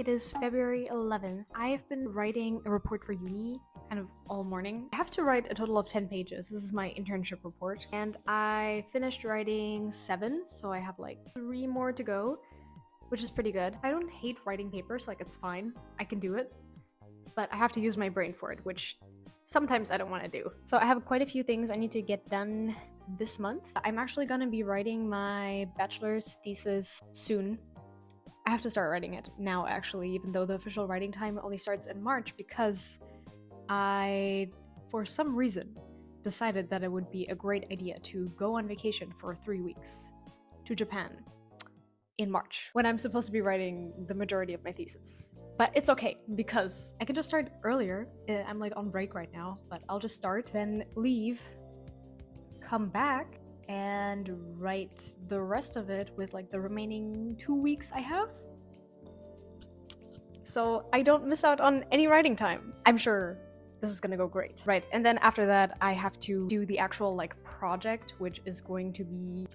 It is February 11th. I have been writing a report for uni kind of all morning. I have to write a total of 10 pages. This is my internship report. And I finished writing 7, so I have like 3 more to go, which is pretty good. I don't hate writing papers, like it's fine. I can do it. But I have to use my brain for it, which sometimes I don't want to do. So I have quite a few things I need to get done this month. I'm actually gonna be writing my bachelor's thesis soon. I have to start writing it now, actually, even though the official writing time only starts in March, because I, for some reason, decided that it would be a great idea to go on vacation for 3 weeks to Japan in March, when I'm supposed to be writing the majority of my thesis. But it's okay, because I can just start earlier. I'm like on break right now, but I'll just start, then leave, come back, and write the rest of it with like the remaining 2 weeks I have. So I don't miss out on any writing time. I'm sure this is gonna go great. Right, and then after that I have to do the actual like project, which is going to be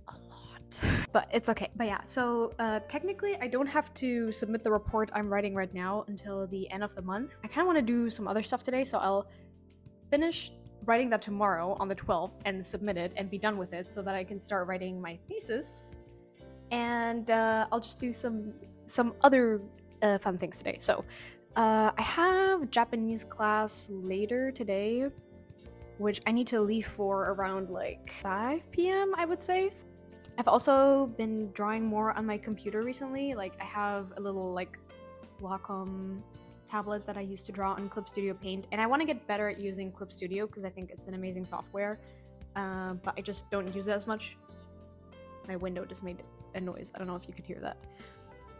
a lot. But it's okay. But yeah, so technically I don't have to submit the report I'm writing right now until the end of the month. I kind of want to do some other stuff today, so I'll finish writing that tomorrow on the 12th and submit it and be done with it so that I can start writing my thesis. And I'll just do some other fun things today. So I have Japanese class later today, which I need to leave for around like 5 p.m. I would say. I've also been drawing more on my computer recently. Like I have a little like Wacom tablet that I used to draw on Clip Studio Paint, and I want to get better at using Clip Studio because I think it's an amazing software, but I just don't use it as much. My window just made a noise. I don't know if you could hear that.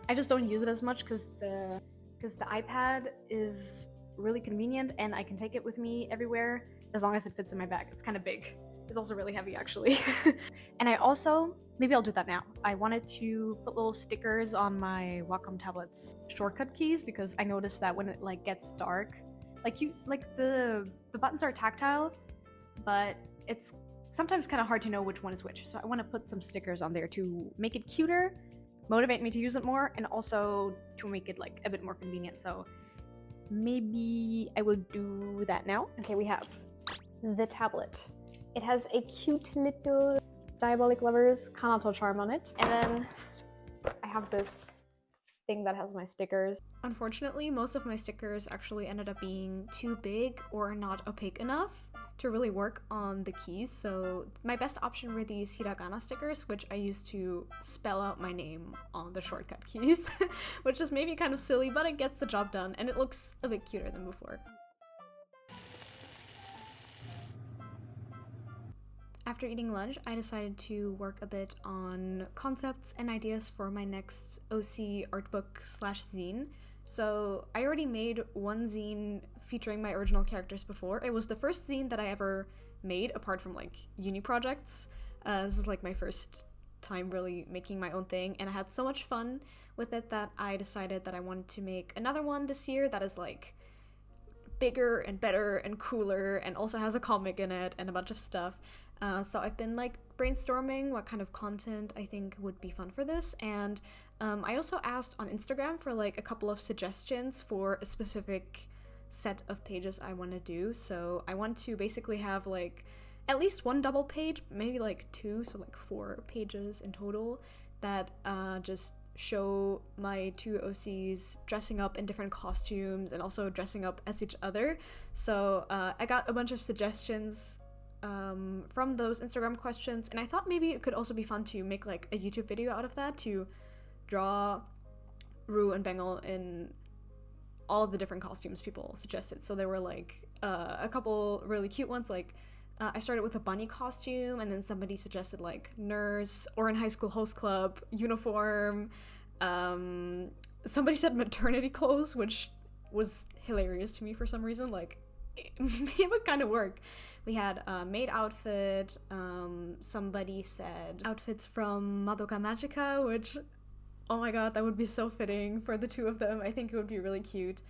I just don't use it as much because the iPad is really convenient and I can take it with me everywhere as long as it fits in my bag. It's kind of big. It's also really heavy, actually. And I also, maybe I'll do that now. I wanted to put little stickers on my Wacom tablet's shortcut keys because I noticed that when it like gets dark, the buttons are tactile, but it's sometimes kind of hard to know which one is which. So I want to put some stickers on there to make it cuter, motivate me to use it more, and also to make it like a bit more convenient. So maybe I will do that now. Okay, we have the tablet. It has a cute little diabolic lovers Kanato charm on it. And then I have this thing that has my stickers. Unfortunately, most of my stickers actually ended up being too big or not opaque enough to really work on the keys. So my best option were these hiragana stickers, which I used to spell out my name on the shortcut keys, which is maybe kind of silly, but it gets the job done and it looks a bit cuter than before. After eating lunch, I decided to work a bit on concepts and ideas for my next OC art book / zine. So I already made one zine featuring my original characters before. It was the first zine that I ever made apart from like uni projects. This is like my first time really making my own thing, and I had so much fun with it that I decided that I wanted to make another one this year that is like bigger and better and cooler and also has a comic in it and a bunch of stuff. So I've been like brainstorming what kind of content I think would be fun for this, and I also asked on Instagram for like a couple of suggestions for a specific set of pages I want to do. So I want to basically have like at least one double page, maybe like 2, so like 4 pages in total that just show my 2 OCs dressing up in different costumes and also dressing up as each other. So I got a bunch of suggestions from those Instagram questions, and I thought maybe it could also be fun to make like a YouTube video out of that, to draw Rue and Bengal in all of the different costumes people suggested. So there were like a couple really cute ones, like I started with a bunny costume, and then somebody suggested like nurse or in high school host club uniform. Somebody said maternity clothes, which was hilarious to me for some reason. Like it would kind of work. We had a maid outfit. Somebody said outfits from Madoka Magica, which, oh my god, that would be so fitting for the 2 of them. I think it would be really cute.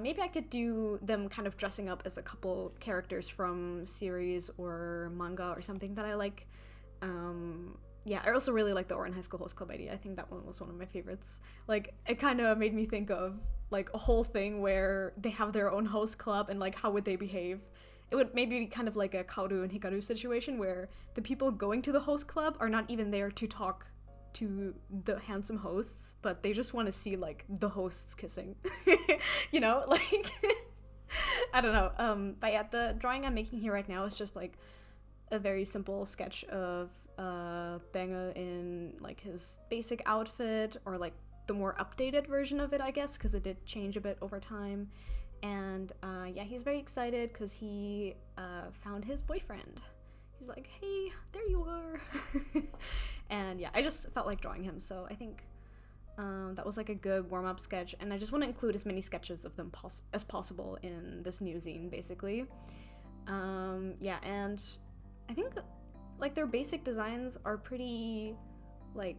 Maybe I could do them kind of dressing up as a couple characters from series or manga or something that I like. Yeah, I also really like the Oran High School Host Club idea. I think that one was one of my favorites. Like, it kind of made me think of like a whole thing where they have their own host club and like how would they behave. It would maybe be kind of like a Kaoru and Hikaru situation where the people going to the host club are not even there to talk to the handsome hosts, but they just want to see like the hosts kissing. You know, like I don't know. But yeah, the drawing I'm making here right now is just like a very simple sketch of Banger in like his basic outfit, or like the more updated version of it, I guess, because it did change a bit over time. And yeah, he's very excited because he found his boyfriend. He's like, hey, there you are. And yeah, I just felt like drawing him, so I think that was like a good warm-up sketch, and I just want to include as many sketches of them as possible in this new zine, basically. Yeah, and I think like their basic designs are pretty like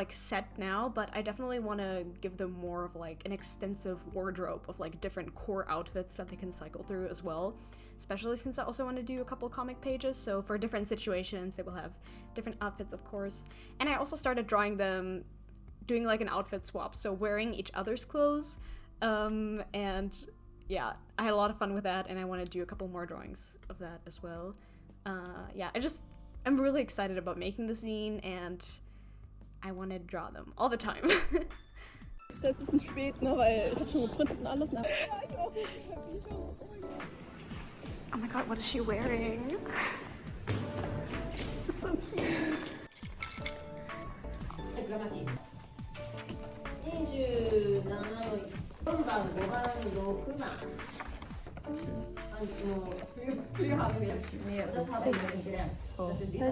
set now, but I definitely want to give them more of like an extensive wardrobe of like different core outfits that they can cycle through as well, especially since I also want to do a couple comic pages, so for different situations they will have different outfits, of course. And I also started drawing them doing like an outfit swap, so wearing each other's clothes, and yeah, I had a lot of fun with that, and I want to do a couple more drawings of that as well. Yeah, I'm really excited about making the zine, and I want to draw them all the time. Ist jetzt ein bisschen spät, ne, weil ich hab schon geprintet und alles. Ne? Oh my god, what is she wearing? So cute. 27の4番、5番、6番。früher haben wir mehr. Das haben wir nicht gelernt. Das ist wieder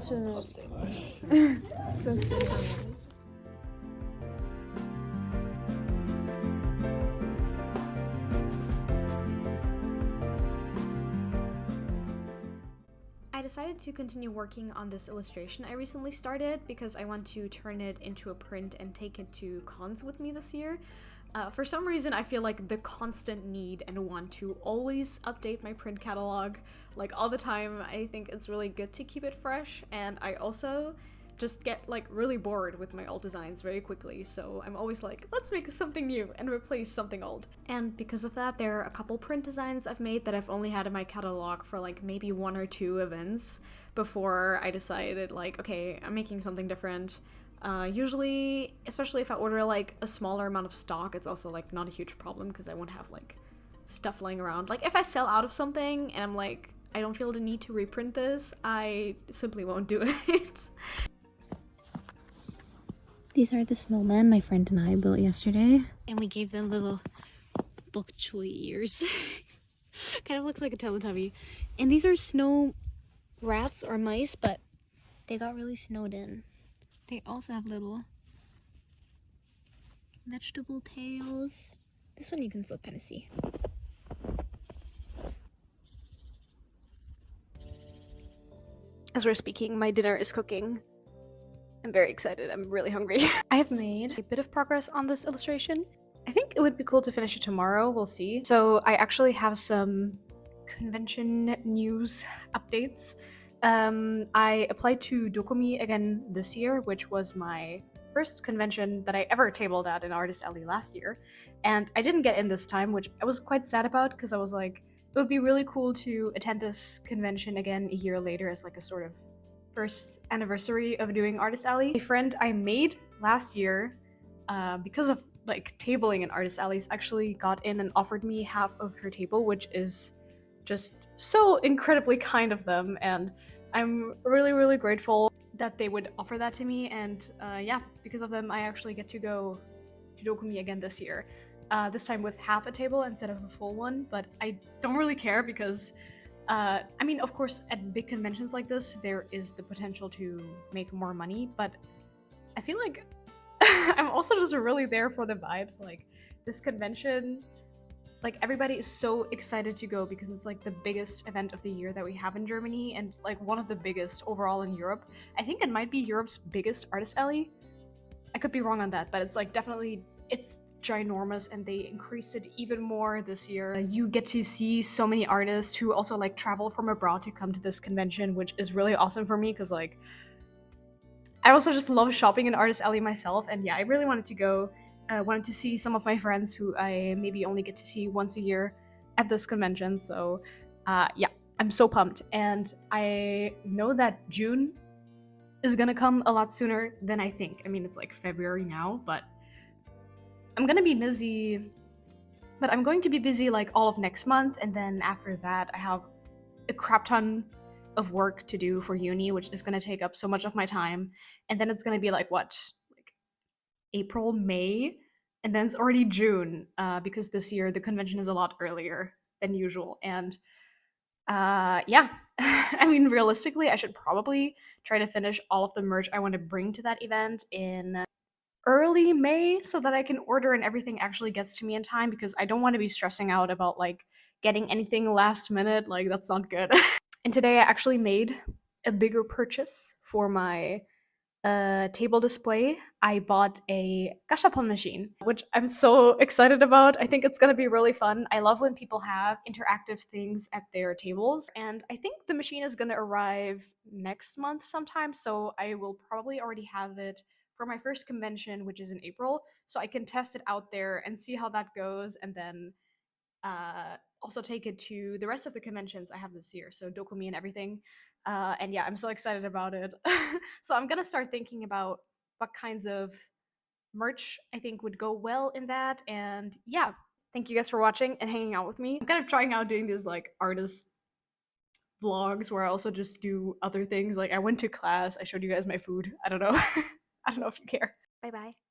I decided to continue working on this illustration I recently started because I want to turn it into a print and take it to cons with me this year. For some reason, I feel like the constant need and want to always update my print catalog, like all the time. I think it's really good to keep it fresh, and I also just get like really bored with my old designs very quickly, so I'm always like, let's make something new and replace something old. And because of that, there are a couple print designs I've made that I've only had in my catalog for like maybe 1 or 2 events before I decided like, okay, I'm making something different. Usually, especially if I order like a smaller amount of stock, it's also like not a huge problem because I won't have like stuff lying around. Like if I sell out of something and I'm like, I don't feel the need to reprint this, I simply won't do it. These are the snowmen my friend and I built yesterday. And we gave them little bok choy ears. Kind of looks like a Teletubby. And these are snow rats or mice, but they got really snowed in. They also have little vegetable tails. This one you can still kind of see. As we're speaking, my dinner is cooking. I'm very excited. I'm really hungry. I have made a bit of progress on this illustration. I think it would be cool to finish it tomorrow. We'll see. So I actually have some convention news updates. I applied to Dokumi again this year, which was my first convention that I ever tabled at in Artist Alley last year. And I didn't get in this time, which I was quite sad about because I was like, it would be really cool to attend this convention again a year later as like a sort of first anniversary of doing Artist Alley. A friend I made last year, because of like tabling in Artist Alleys, actually got in and offered me half of her table, which is just so incredibly kind of them, and I'm really, really grateful that they would offer that to me. And yeah, because of them, I actually get to go to Dokumi again this year. This time with half a table instead of a full one, but I don't really care because I mean, of course, at big conventions like this, there is the potential to make more money, but I feel like I'm also just really there for the vibes. Like, this convention, like, everybody is so excited to go because it's like the biggest event of the year that we have in Germany, and like one of the biggest overall in Europe. I think it might be Europe's biggest Artist Alley. I could be wrong on that, but it's like definitely, it's ginormous, and they increased it even more this year. You get to see so many artists who also like travel from abroad to come to this convention, which is really awesome for me because like I also just love shopping in Artist Alley myself, and yeah, I really wanted to go. Wanted to see some of my friends who I maybe only get to see once a year at this convention. So, yeah, I'm so pumped, and I know that June is gonna come a lot sooner than I think. I mean, it's like February now, but I'm gonna be busy. But I'm going to be busy like all of next month, and then after that, I have a crap ton of work to do for uni, which is gonna take up so much of my time. And then it's gonna be like what, like April, May, and then it's already June because this year the convention is a lot earlier than usual. And yeah, I mean, realistically, I should probably try to finish all of the merch I want to bring to that event in early May so that I can order and everything actually gets to me in time because I don't want to be stressing out about like getting anything last minute. Like, that's not good. And today I actually made a bigger purchase for my table display. I bought a gashapon machine, which I'm so excited about. I think it's gonna be really fun. I love when people have interactive things at their tables, and I think the machine is gonna arrive next month sometime, so I will probably already have it for my first convention, which is in April, so I can test it out there and see how that goes, and then also take it to the rest of the conventions I have this year, so Dokumi and everything. And yeah, I'm so excited about it. So I'm gonna start thinking about what kinds of merch I think would go well in that. And yeah, thank you guys for watching and hanging out with me. I'm kind of trying out doing these like artist vlogs where I also just do other things. Like I went to class, I showed you guys my food. I don't know. I don't know if you care. Bye bye.